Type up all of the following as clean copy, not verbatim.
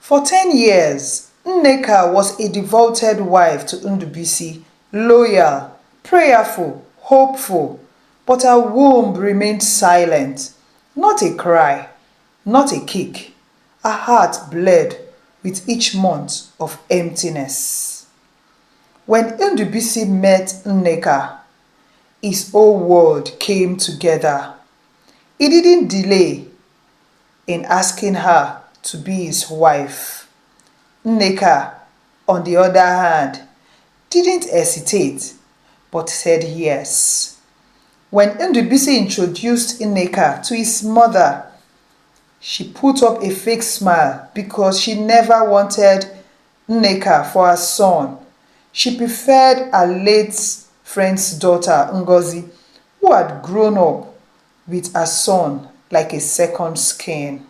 For 10 years, Nneka was a devoted wife to Ndubisi, loyal, prayerful, hopeful, but her womb remained silent. Not a cry, not a kick. Her heart bled with each month of emptiness. When Ndubisi met Nneka, his whole world came together. He didn't delay in asking her to be his wife. Nneka, on the other hand, didn't hesitate but said yes. When Ndubisi introduced Nneka to his mother, she put up a fake smile because she never wanted Nneka for her son. She preferred her late friend's daughter, Ngozi, who had grown up with her son like a second skin.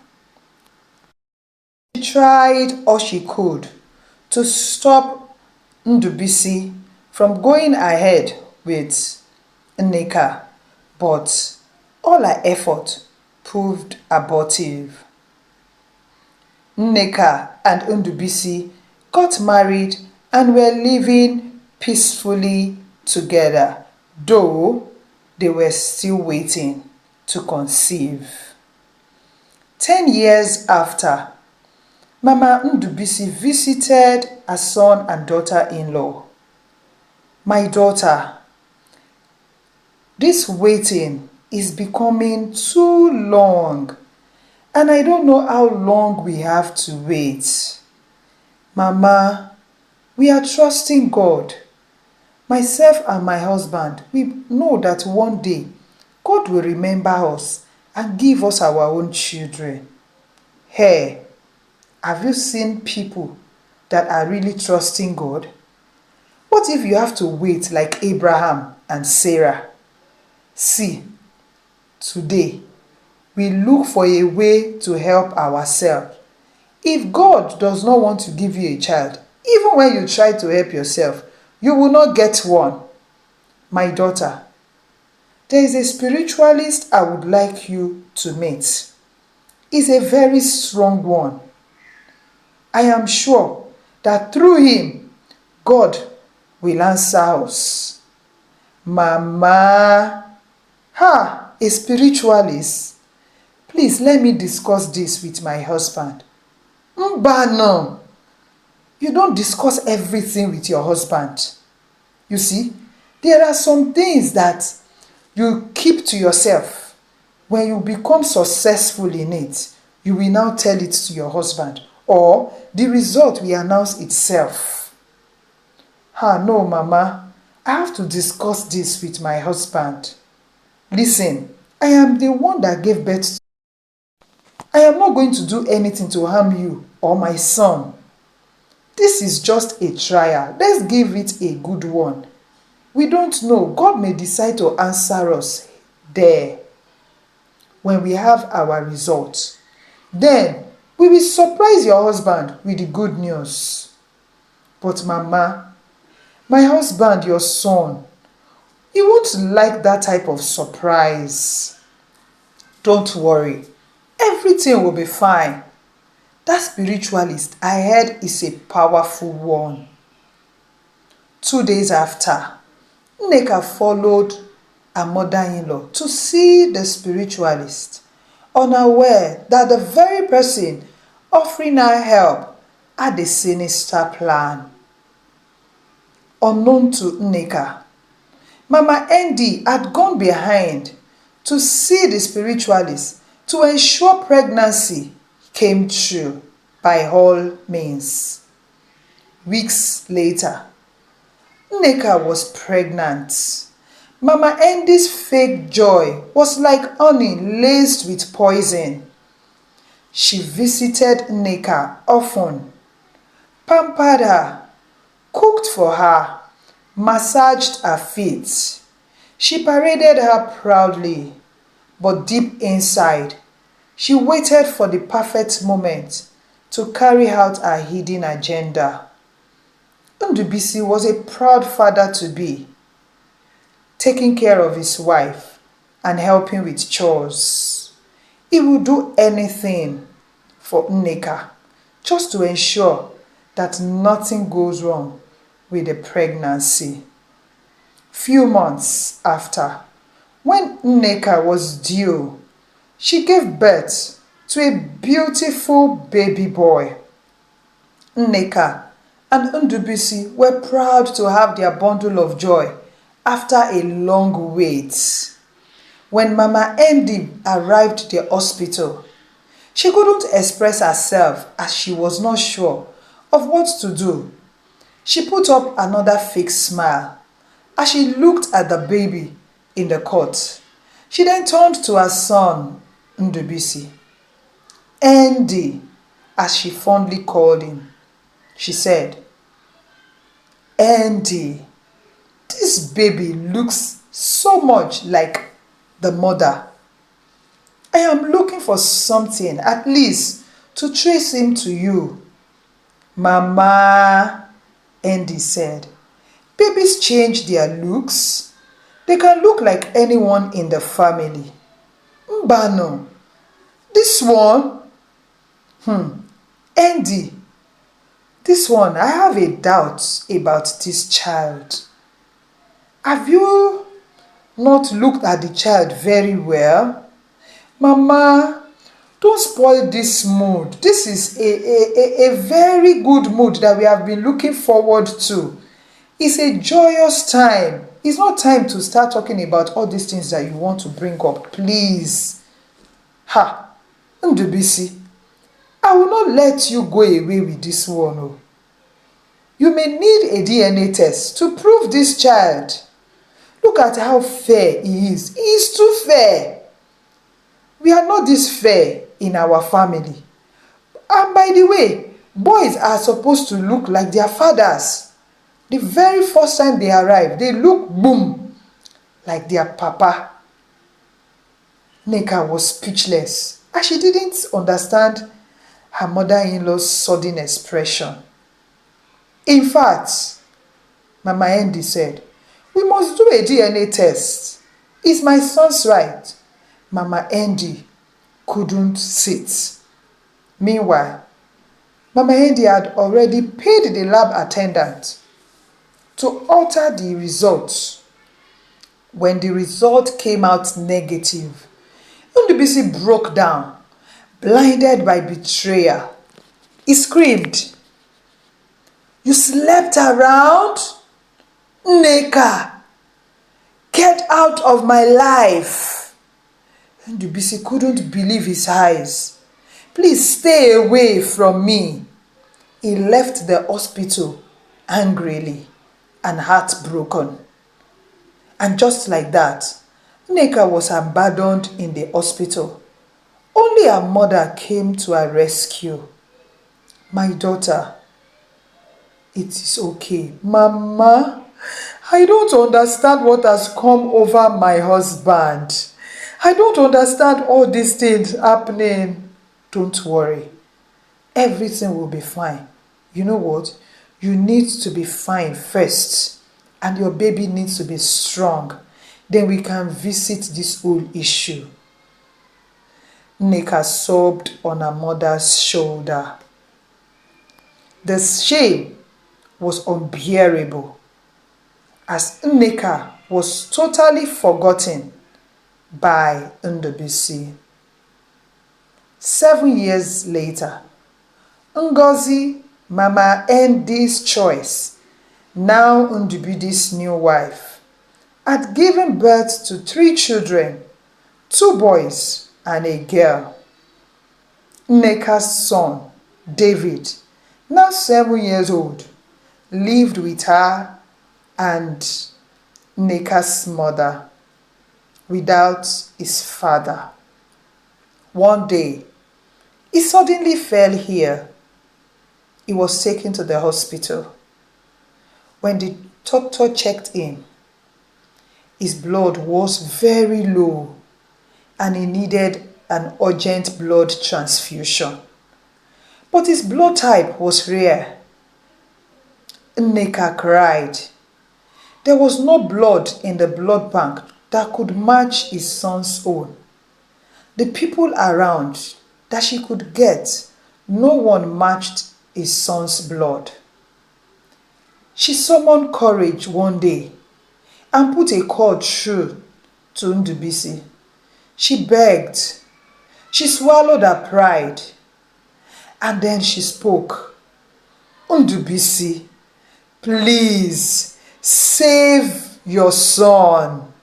She tried all she could to stop Ndubisi from going ahead with Nneka, but all her effort proved abortive. Nneka and Ndubisi got married and were living peacefully together, though they were still waiting to conceive. 10 years after, Mama Ndubisi visited her son and daughter-in-law. My daughter, this waiting is becoming too long, and I don't know how long we have to wait. Mama, we are trusting God. Myself and my husband, we know that one day God will remember us and give us our own children. Hey, have you seen people that are really trusting God? What if you have to wait like Abraham and Sarah? See, today, we look for a way to help ourselves. If God does not want to give you a child, even when you try to help yourself, you will not get one. My daughter, there is a spiritualist I would like you to meet. He's a very strong one. I am sure that through him, God will answer us. Mama, a spiritualist. Please let me discuss this with my husband. No. You don't discuss everything with your husband. You see, there are some things that you keep to yourself. When you become successful in it, you will now tell it to your husband, or the result will announce itself. No, Mama, I have to discuss this with my husband. Listen, I am the one that gave birth to you. I am not going to do anything to harm you or my son. This is just a trial. Let's give it a good one. We don't know. God may decide to answer us there when we have our results. Then we will surprise your husband with the good news. But Mama, my husband, your son, he won't like that type of surprise. Don't worry. Everything will be fine. That spiritualist I heard is a powerful one. 2 days after, Nneka followed her mother-in-law to see the spiritualist, unaware that the very person offering her help had a sinister plan. Unknown to Nneka, Mama Andy had gone behind to see the spiritualist to ensure pregnancy came true by all means. Weeks later, Nneka was pregnant. Mama Andy's fake joy was like honey laced with poison. She visited Nneka often, pampered her, cooked for her, massaged her feet. She paraded her proudly, but deep inside, she waited for the perfect moment to carry out her hidden agenda. Ndubisi was a proud father-to-be, taking care of his wife and helping with chores. He would do anything for Nneka just to ensure that nothing goes wrong with the pregnancy. Few months after, when Nneka was due, she gave birth to a beautiful baby boy. Nneka and Ndubisi were proud to have their bundle of joy after a long wait. When Mama Andy arrived at the hospital, she couldn't express herself as she was not sure of what to do. She put up another fake smile as she looked at the baby in the cot. She then turned to her son, Ndubisi. Andy, as she fondly called him. She said, Andy, this baby looks so much like the mother. I am looking for something, at least, to trace him to you. Mama, Andy said, babies change their looks. They can look like anyone in the family. Mbano, this one? Andy, this one, I have a doubt about this child. Have you not looked at the child very well? Mama, don't spoil this mood. This is a very good mood that we have been looking forward to. It's a joyous time. It's not time to start talking about all these things that you want to bring up. Please. Ha! Ndubisi, I will not let you go away with this one. Oh. You may need a DNA test to prove this child. Look at how fair he is. He is too fair. We are not this fair in our family. And by the way, boys are supposed to look like their fathers. The very first time they arrive, they look boom, like their papa. Nneka was speechless as she didn't understand her mother-in-law's sudden expression. In fact, Mama Andy said, we must do a DNA test. It's my son's right. Mama Andy couldn't sit. Meanwhile, Mama Andy had already paid the lab attendant to alter the results. When the result came out negative, Ndubisi broke down, blinded by betrayal. He screamed, "You slept around? Nneka, get out of my life!" Ndubisi couldn't believe his eyes. "Please stay away from me." He left the hospital angrily and heartbroken. And just like that, Nneka was abandoned in the hospital. Only her mother came to her rescue. "My daughter, it is okay." "Mama, I don't understand what has come over my husband. I don't understand all these things happening." "Don't worry. Everything will be fine. You know what? You need to be fine first. And your baby needs to be strong. Then we can visit this whole issue." Nneka sobbed on her mother's shoulder. The shame was unbearable as Nneka was totally forgotten by Ndubisi. 7 years later, Ngozi, Mama Andy's choice, now Ndubisi's new wife, had given birth to 3 children, 2 boys and a girl. Nneka's son, David, now 7 years old, lived with her and Nneka's mother without his father. One day, he suddenly fell ill. He was taken to the hospital. When the doctor checked him, his blood was very low and he needed an urgent blood transfusion. But his blood type was rare. Nneka cried. There was no blood in the blood bank that could match his son's own. The people around that she could get No one matched his son's blood. She summoned courage one day and put a cord through to Ndubisi. She begged. She swallowed her pride. And then she spoke. Ndubisi, please save your son.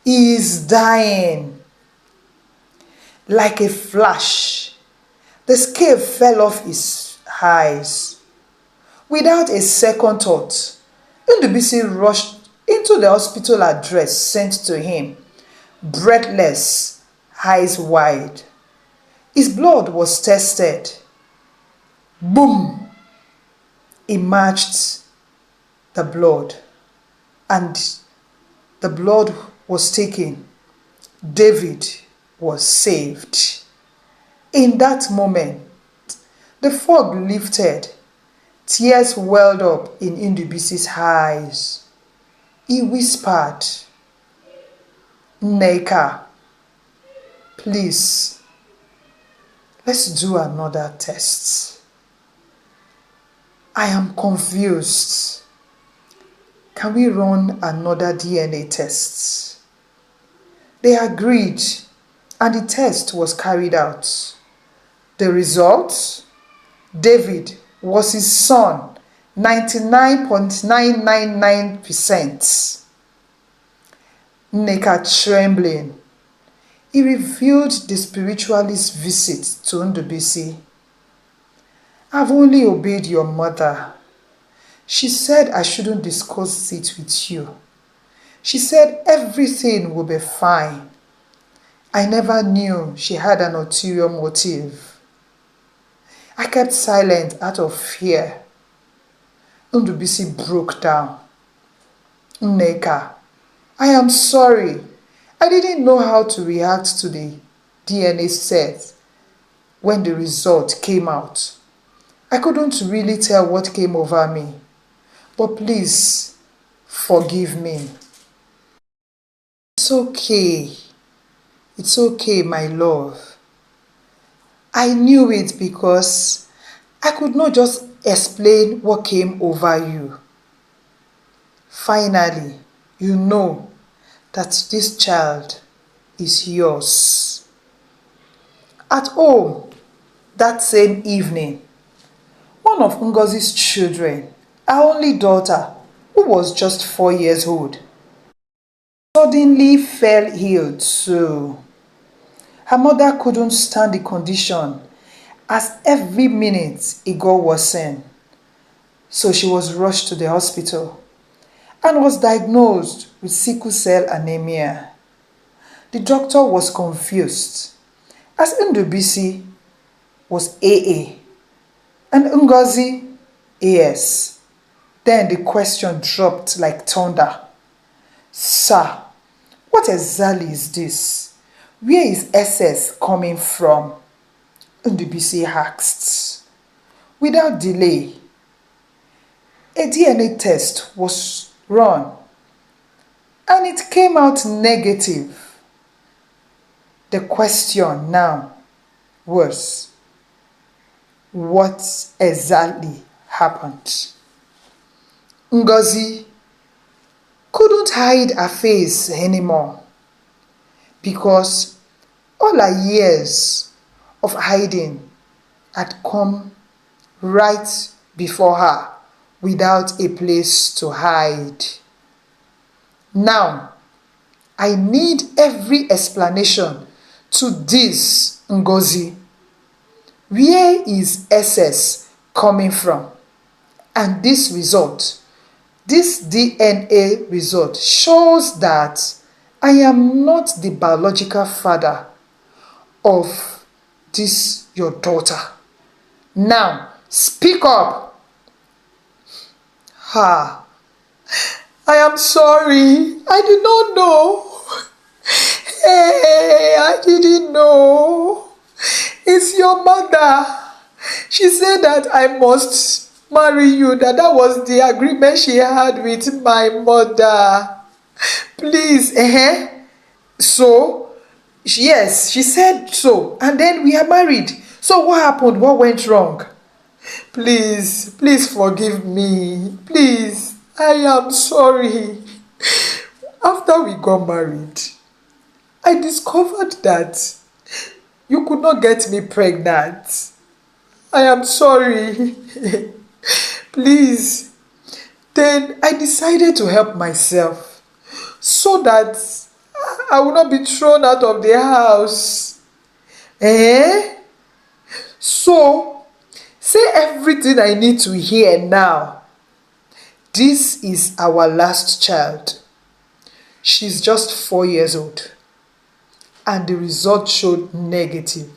He is dying. Like a flash, the scale fell off his eyes. Without a second thought, Ndubisi rushed into the hospital address sent to him, breathless, eyes wide. His blood was tested. Boom! Emerged the blood, and the blood was taken. David was saved. In that moment, the fog lifted. Tears welled up in Ndubisi's eyes. He whispered, Nneka, please, let's do another test. I am confused. Can we run another DNA test? They agreed, and the test was carried out. The result? David was his son, 99.999%. Nneka trembling, he revealed the spiritualist's visit to Ndubisi. I've only obeyed your mother. She said I shouldn't discuss it with you. She said everything will be fine. I never knew she had an ulterior motive. I kept silent out of fear. Ndubisi broke down. Nneka, I am sorry. I didn't know how to react to the DNA set when the result came out. I couldn't really tell what came over me. But please, forgive me. It's okay. It's okay, my love. I knew it because I could not just explain what came over you. Finally, you know that this child is yours. At home, that same evening, one of Ngozi's children, her only daughter, who was just 4 years old, suddenly fell ill too. Her mother couldn't stand the condition as every minute it got worsened. So she was rushed to the hospital and was diagnosed with sickle cell anemia. The doctor was confused as Ndubisi was AA and Ngozi AS. Then the question dropped like thunder. Sir, what exactly is this? Where is SS coming from? Ndubisi asked. Without delay, a DNA test was run and it came out negative. The question now was, what exactly happened? Ngozi couldn't hide her face anymore because all her years of hiding had come right before her without a place to hide. Now, I need every explanation to this, Ngozi. Where is SS coming from? And this result, this DNA result shows that I am not the biological father of this your daughter. Now, speak up. I am sorry. I did not know. Hey, I didn't know. It's your mother. She said that I must marry you, that was the agreement she had with my mother. Please, So, yes, she said so. And then we are married. So what happened? What went wrong? Please, please forgive me. Please, I am sorry. After we got married, I discovered that you could not get me pregnant. I am sorry. Please. Then I decided to help myself so that I will not be thrown out of the house. Eh? So, say everything I need to hear now. This is our last child. She's just 4 years old. And the result showed negative.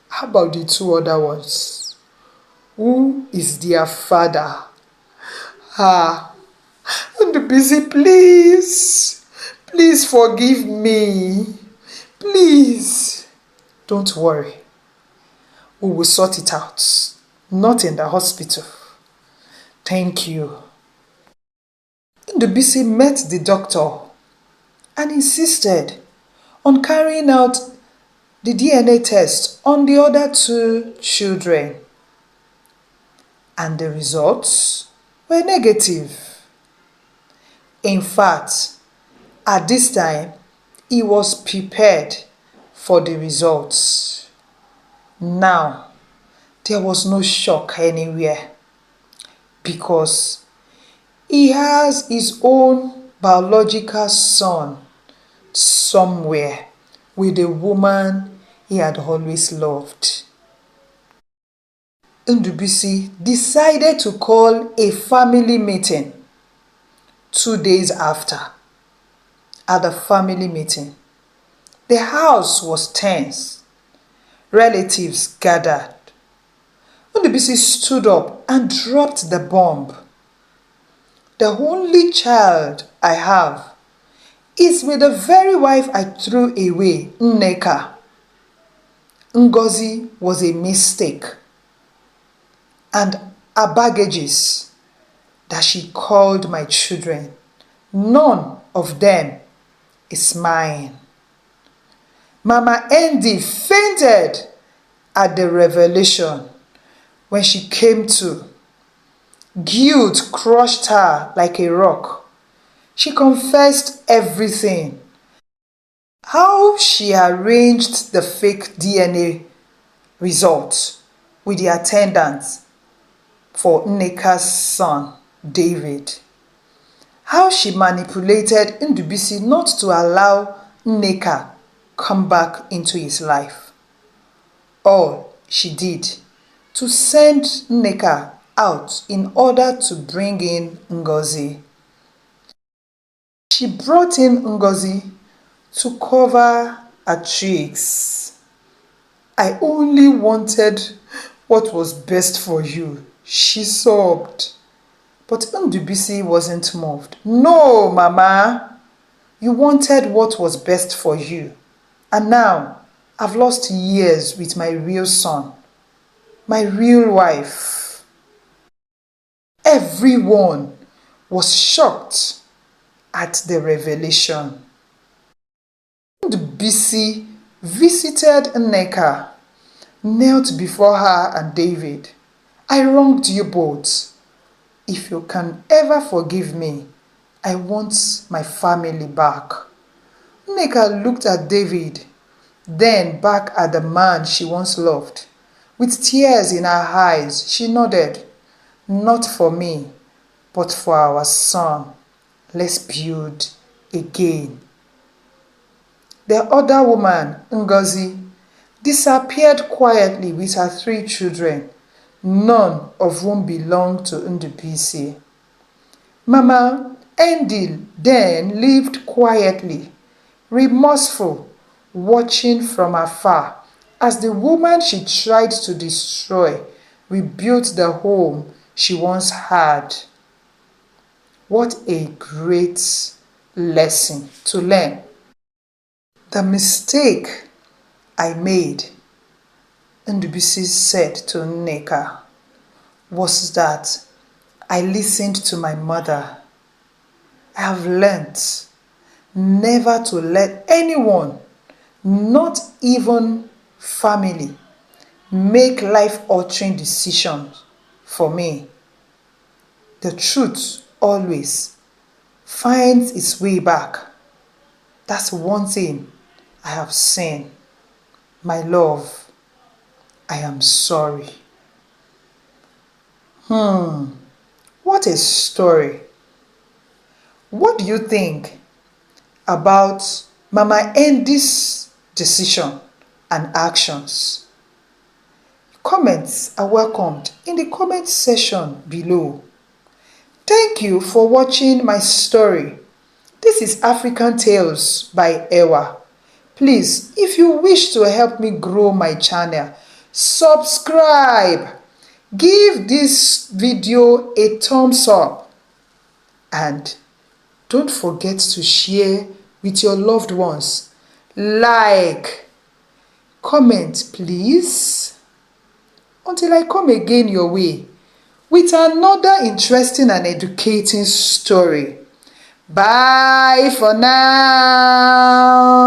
How about the two other ones? Who is their father? Ah, and busy, please. Please forgive me. Please. Don't worry. We will sort it out. Not in the hospital. Thank you. Ndubisi met the doctor and insisted on carrying out the DNA test on the other two children. And the results were negative. In fact, at this time, he was prepared for the results. Now, there was no shock anywhere because he has his own biological son somewhere with a woman he had always loved. Ndubisi decided to call a family meeting 2 days after. At the family meeting, the house was tense. Relatives gathered. Ndubisi stood up and dropped the bomb. The only child I have is with the very wife I threw away, Nneka. Ngozi was a mistake. And her baggages that she called my children, none of them is mine. Mama Andy fainted at the revelation when she came to. Guilt crushed her like a rock. She confessed everything. How she arranged the fake DNA results with the attendants for Nneka's son, David. How she manipulated Ndubisi not to allow Nneka come back into his life. All she did to send Nneka out in order to bring in Ngozi. She brought in Ngozi to cover her tricks. I only wanted what was best for you, she sobbed. But Ndubisi wasn't moved. No, Mama. You wanted what was best for you. And now, I've lost years with my real son, my real wife. Everyone was shocked at the revelation. Ndubisi visited Nneka, knelt before her and David. I wronged you both. If you can ever forgive me, I want my family back. Nneka looked at David, then back at the man she once loved. With tears in her eyes, she nodded. Not for me, but for our son. Let's build again. The other woman, Ngozi, disappeared quietly with her 3 children, none of whom belonged to Ndubisi. Mama Endil then lived quietly, remorseful, watching from afar as the woman she tried to destroy rebuilt the home she once had. What a great lesson to learn. The mistake I made, Ndubisi said to Nneka, was that I listened to my mother. I have learnt never to let anyone, not even family, make life-altering decisions for me. The truth always finds its way back. That's one thing I have seen. My love, I am sorry. What a story. What do you think about Mama Andy's decision and actions? Comments are welcomed in the comment section below. Thank you for watching my story. This is African Tales by Ewa. Please, if you wish to help me grow my channel, subscribe, give this video a thumbs up, and don't forget to share with your loved ones. Like, comment please. Until I come again your way with another interesting and educating story. Bye for now.